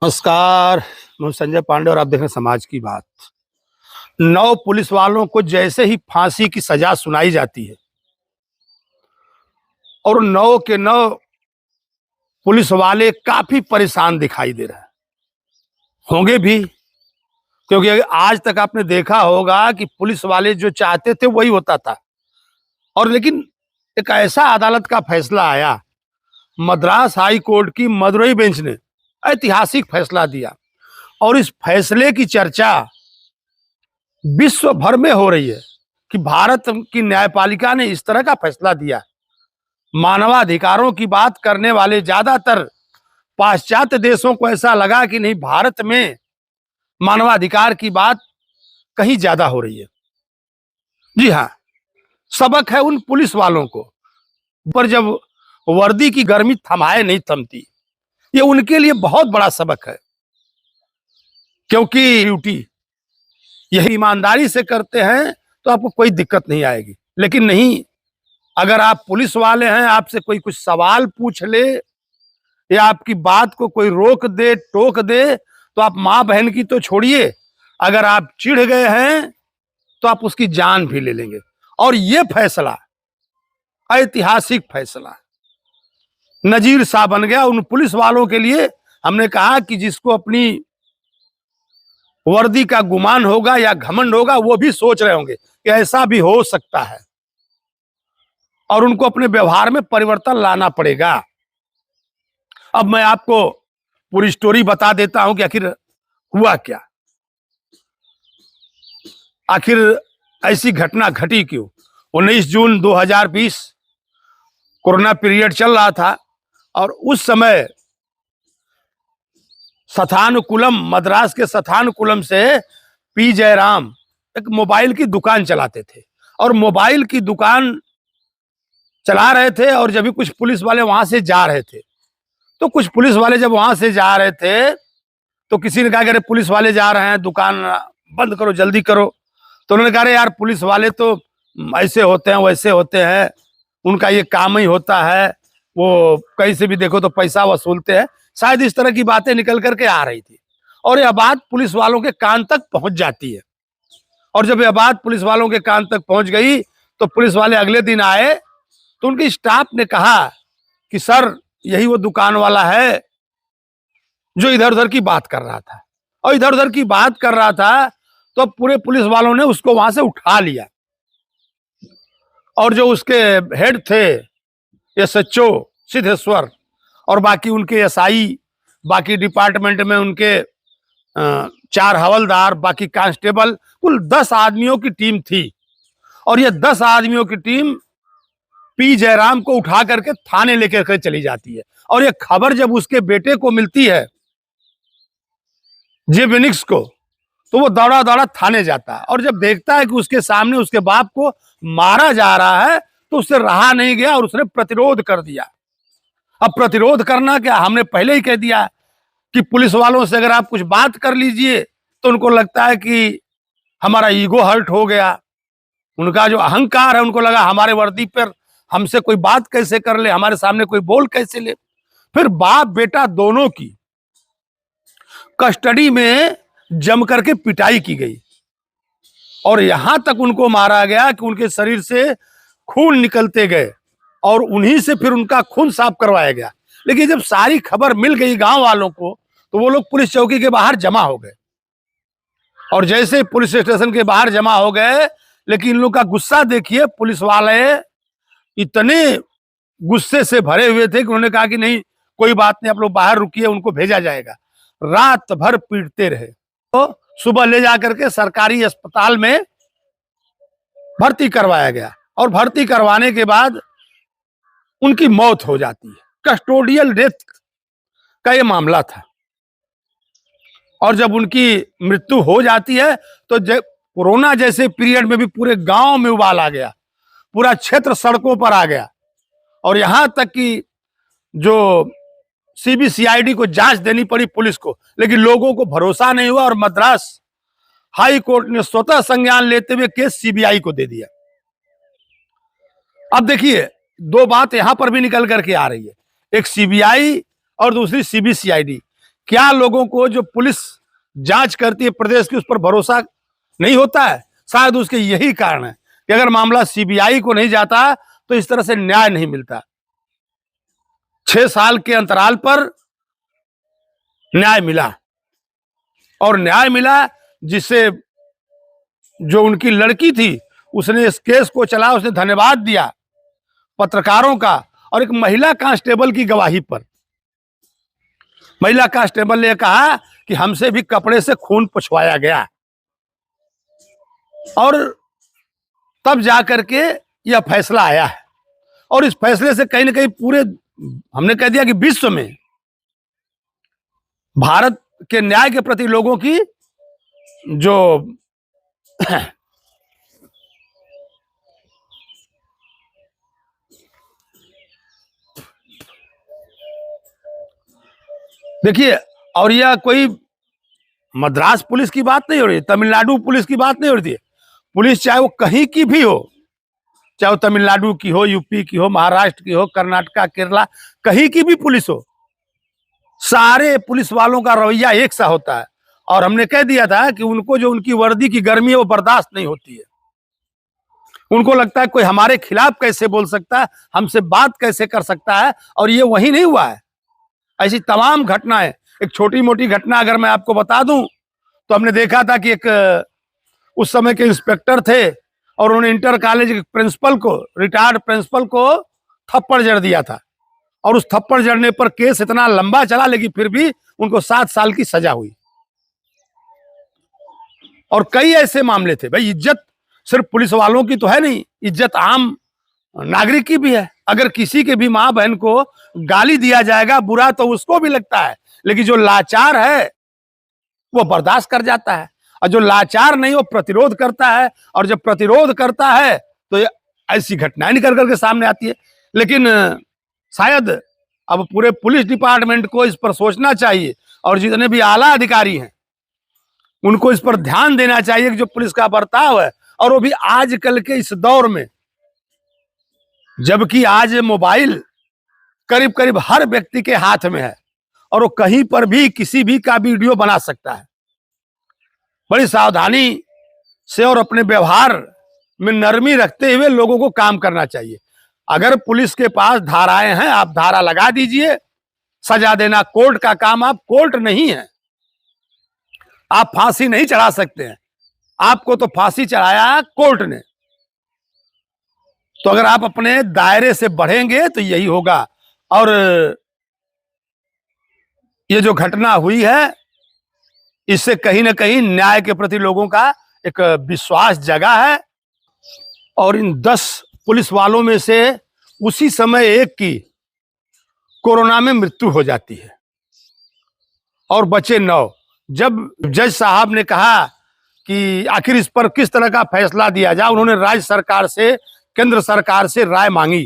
नमस्कार। मैं संजय पांडे और आप देख रहे हैं समाज की बात। 9 पुलिस वालों को जैसे ही फांसी की सजा सुनाई जाती है और 9 के 9 पुलिस वाले काफी परेशान दिखाई दे रहे हैं, होंगे भी, क्योंकि आज तक आपने देखा होगा कि पुलिस वाले जो चाहते थे वही होता था। और लेकिन एक ऐसा अदालत का फैसला आया, मद्रास हाई कोर्ट की मदुरई बेंच ने ऐतिहासिक फैसला दिया और इस फैसले की चर्चा विश्व भर में हो रही है कि भारत की न्यायपालिका ने इस तरह का फैसला दिया। मानवाधिकारों की बात करने वाले ज्यादातर पाश्चात्य देशों को ऐसा लगा कि नहीं, भारत में मानवाधिकार की बात कहीं ज्यादा हो रही है। जी हाँ, सबक है उन पुलिस वालों को पर जब वर्दी की गर्मी थमाए नहीं थमती, ये उनके लिए बहुत बड़ा सबक है, क्योंकि ड्यूटी यही ईमानदारी से करते हैं तो आपको कोई दिक्कत नहीं आएगी। लेकिन नहीं, अगर आप पुलिस वाले हैं, आपसे कोई कुछ सवाल पूछ ले या आपकी बात को कोई रोक दे, टोक दे, तो आप माँ बहन की तो छोड़िए, अगर आप चिढ़ गए हैं तो आप उसकी जान भी ले लेंगे। और ये फैसला ऐतिहासिक फैसला नजीर सा बन गया उन पुलिस वालों के लिए। हमने कहा कि जिसको अपनी वर्दी का गुमान होगा या घमंड होगा, वो भी सोच रहे होंगे कि ऐसा भी हो सकता है और उनको अपने व्यवहार में परिवर्तन लाना पड़ेगा। अब मैं आपको पूरी स्टोरी बता देता हूं कि आखिर हुआ क्या, आखिर ऐसी घटना घटी क्यों। 19 जून 2020 कोरोना पीरियड चल रहा था और उस समय सथानुकुलम, मद्रास के सथानुकुलम से पी जयराम एक मोबाइल की दुकान चलाते थे और मोबाइल की दुकान चला रहे थे। और जब भी कुछ पुलिस वाले वहां से जा रहे थे, तो कुछ पुलिस वाले जब वहां से जा रहे थे तो किसी ने कहा कि अरे पुलिस वाले जा रहे हैं, दुकान बंद करो, जल्दी करो। तो उन्होंने कहा अरे यार, पुलिस वाले तो ऐसे होते हैं, वैसे होते हैं, उनका ये काम ही होता है, वो कहीं से भी देखो तो पैसा वसूलते हैं। शायद इस तरह की बातें निकल करके आ रही थी और यह बात पुलिस वालों के कान तक पहुंच जाती है। और जब यह बात पुलिस वालों के कान तक पहुंच गई तो पुलिस वाले अगले दिन आए तो उनके स्टाफ ने कहा कि सर, यही वो दुकान वाला है जो इधर उधर की बात कर रहा था। और इधर उधर की बात कर रहा था तो पूरे पुलिस वालों ने उसको वहां से उठा लिया और जो उसके हेड थे एसएचओ सिद्धेश्वर और बाकी उनके एसआई, बाकी डिपार्टमेंट में उनके 4 हवलदार, बाकी कांस्टेबल, कुल 10 आदमियों की टीम थी। और ये 10 आदमियों की टीम पी जयराम को उठा करके थाने लेकर चली जाती है। और ये खबर जब उसके बेटे को मिलती है, जेबिनिक्स को, तो वो दौड़ा दौड़ा थाने जाता है और जब देखता है कि उसके सामने उसके बाप को मारा जा रहा है तो उससे रहा नहीं गया और उसने प्रतिरोध कर दिया। अब प्रतिरोध करना क्या, हमने पहले ही कह दिया कि पुलिस वालों से अगर आप कुछ बात कर लीजिए तो उनको लगता है कि हमारा ईगो हर्ट हो गया, उनका जो अहंकार है, उनको लगा हमारे वर्दी पर हमसे कोई बात कैसे कर ले, हमारे सामने कोई बोल कैसे ले। फिर बाप बेटा दोनों की कस्टडी में जम करके पिटाई की गई और यहां तक उनको मारा गया कि उनके शरीर से खून निकलते गए और उन्हीं से फिर उनका खून साफ करवाया गया। लेकिन जब सारी खबर मिल गई गांव वालों को तो वो लोग पुलिस चौकी के बाहर जमा हो गए और जैसे पुलिस स्टेशन के बाहर जमा हो गए, लेकिन इन लोग का गुस्सा देखिए, पुलिस वाले इतने गुस्से से भरे हुए थे कि उन्होंने कहा कि नहीं, कोई बात नहीं, आप लोग बाहर रुकिए, उनको भेजा जाएगा। रात भर पीटते रहे तो सुबह ले जाकर के सरकारी अस्पताल में भर्ती करवाया गया और भर्ती करवाने के बाद उनकी मौत हो जाती है। कस्टोडियल डेथ का ये मामला था और जब उनकी मृत्यु हो जाती है तो कोरोना जैसे पीरियड में भी पूरे गांव में उबाल आ गया, पूरा क्षेत्र सड़कों पर आ गया और यहां तक कि जो सीबीसीआईडी को जांच देनी पड़ी पुलिस को, लेकिन लोगों को भरोसा नहीं हुआ और मद्रास हाई कोर्ट ने स्वतः संज्ञान लेते हुए केस सीबीआई को दे दिया। अब देखिए, 2 बात यहां पर भी निकल करके आ रही है, एक सीबीआई और दूसरी सीबीसीआईडी। क्या लोगों को जो पुलिस जांच करती है प्रदेश की, उस पर भरोसा नहीं होता है? शायद उसके यही कारण है कि अगर मामला सीबीआई को नहीं जाता तो इस तरह से न्याय नहीं मिलता। 6 साल के अंतराल पर न्याय मिला, और न्याय मिला जिससे जो उनकी लड़की थी उसने इस केस को चला, उसने धन्यवाद दिया पत्रकारों का और एक महिला कांस्टेबल की गवाही पर। महिला कांस्टेबल ने कहा कि हमसे भी कपड़े से खून पुछवाया गया, और तब जाकर के यह फैसला आया है। और इस फैसले से कहीं ना कहीं पूरे, हमने कह दिया कि विश्व में भारत के न्याय के प्रति लोगों की जो देखिए, और यह कोई मद्रास पुलिस की बात नहीं हो रही, तमिलनाडु पुलिस की बात नहीं हो रही है। पुलिस चाहे वो कहीं की भी हो, चाहे वो तमिलनाडु की हो, यूपी की हो, महाराष्ट्र की हो, कर्नाटका, केरला, कहीं की भी पुलिस हो, सारे पुलिस वालों का रवैया एक सा होता है। और हमने कह दिया था कि उनको जो उनकी वर्दी की गर्मी है वो बर्दाश्त नहीं होती है। उनको लगता है कोई हमारे खिलाफ कैसे बोल सकता है, हमसे बात कैसे कर सकता है, और ये वही नहीं हुआ है। ऐसी तमाम घटनाएं, एक छोटी मोटी घटना अगर मैं आपको बता दूं तो हमने देखा था कि एक उस समय के इंस्पेक्टर थे और उन्होंने इंटर कॉलेज के प्रिंसिपल को, रिटायर्ड प्रिंसिपल को थप्पड़ जड़ दिया था, और उस थप्पड़ जड़ने पर केस इतना लंबा चला, लेकिन फिर भी उनको 7 साल की सजा हुई। और कई ऐसे मामले थे। भाई, इज्जत सिर्फ पुलिस वालों की तो है नहीं, इज्जत आम नागरिक की भी है। अगर किसी के भी माँ बहन को गाली दिया जाएगा बुरा तो उसको भी लगता है, लेकिन जो लाचार है वो बर्दाश्त कर जाता है, और जो लाचार नहीं वो प्रतिरोध करता है, और जब प्रतिरोध करता है तो ये ऐसी घटनाएं निकल करके सामने आती है। लेकिन शायद अब पूरे पुलिस डिपार्टमेंट को इस पर सोचना चाहिए, और जितने भी आला अधिकारी हैं उनको इस पर ध्यान देना चाहिए कि जो पुलिस का बर्ताव है, और वो भी आजकल के इस दौर में, जबकि आज मोबाइल करीब करीब हर व्यक्ति के हाथ में है और वो कहीं पर भी किसी भी का वीडियो बना सकता है। बड़ी सावधानी से और अपने व्यवहार में नरमी रखते हुए लोगों को काम करना चाहिए। अगर पुलिस के पास धाराएं हैं, आप धारा लगा दीजिए, सजा देना कोर्ट का काम। आप कोर्ट नहीं है, आप फांसी नहीं चढ़ा सकते हैं, आपको तो फांसी चढ़ाया कोर्ट ने। तो अगर आप अपने दायरे से बढ़ेंगे तो यही होगा। और ये जो घटना हुई है, इससे कहीं ना कहीं न्याय के प्रति लोगों का एक विश्वास जगा है। और इन 10 पुलिस वालों में से उसी समय एक की कोरोना में मृत्यु हो जाती है और बचे 9। जब जज साहब ने कहा कि आखिर इस पर किस तरह का फैसला दिया जाए, उन्होंने राज्य सरकार से, केंद्र सरकार से राय मांगी,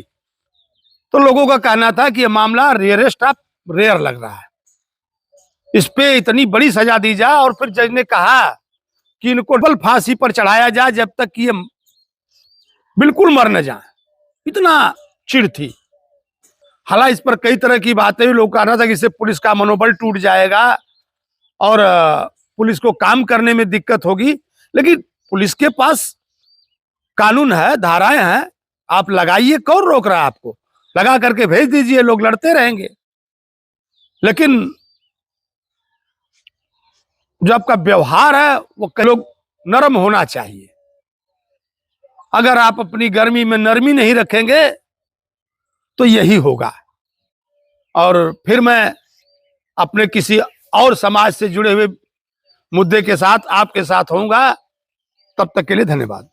तो लोगों का कहना था कि यह मामला रेयरेस्ट ऑफ रेयर लग रहा है, इस पे इतनी बड़ी सजा दी जाए। और फिर जज ने कहा कि इनको डबल फांसी पर चढ़ाया जाए जब तक कि ये बिल्कुल मर न जाए। इतना चिढ़ थी। हालांकि इस पर कई तरह की बातें, लोग कहना था कि इससे पुलिस का मनोबल टूट जाएगा और पुलिस को काम करने में दिक्कत होगी, लेकिन पुलिस के पास कानून है, धाराएं हैं, आप लगाइए, कौन रोक रहा है आपको? लगा करके भेज दीजिए, लोग लड़ते रहेंगे। लेकिन जो आपका व्यवहार है वो कई लोग नरम होना चाहिए। अगर आप अपनी गर्मी में नरमी नहीं रखेंगे तो यही होगा। और फिर मैं अपने किसी और समाज से जुड़े हुए मुद्दे के साथ आपके साथ होऊंगा। तब तक के लिए धन्यवाद।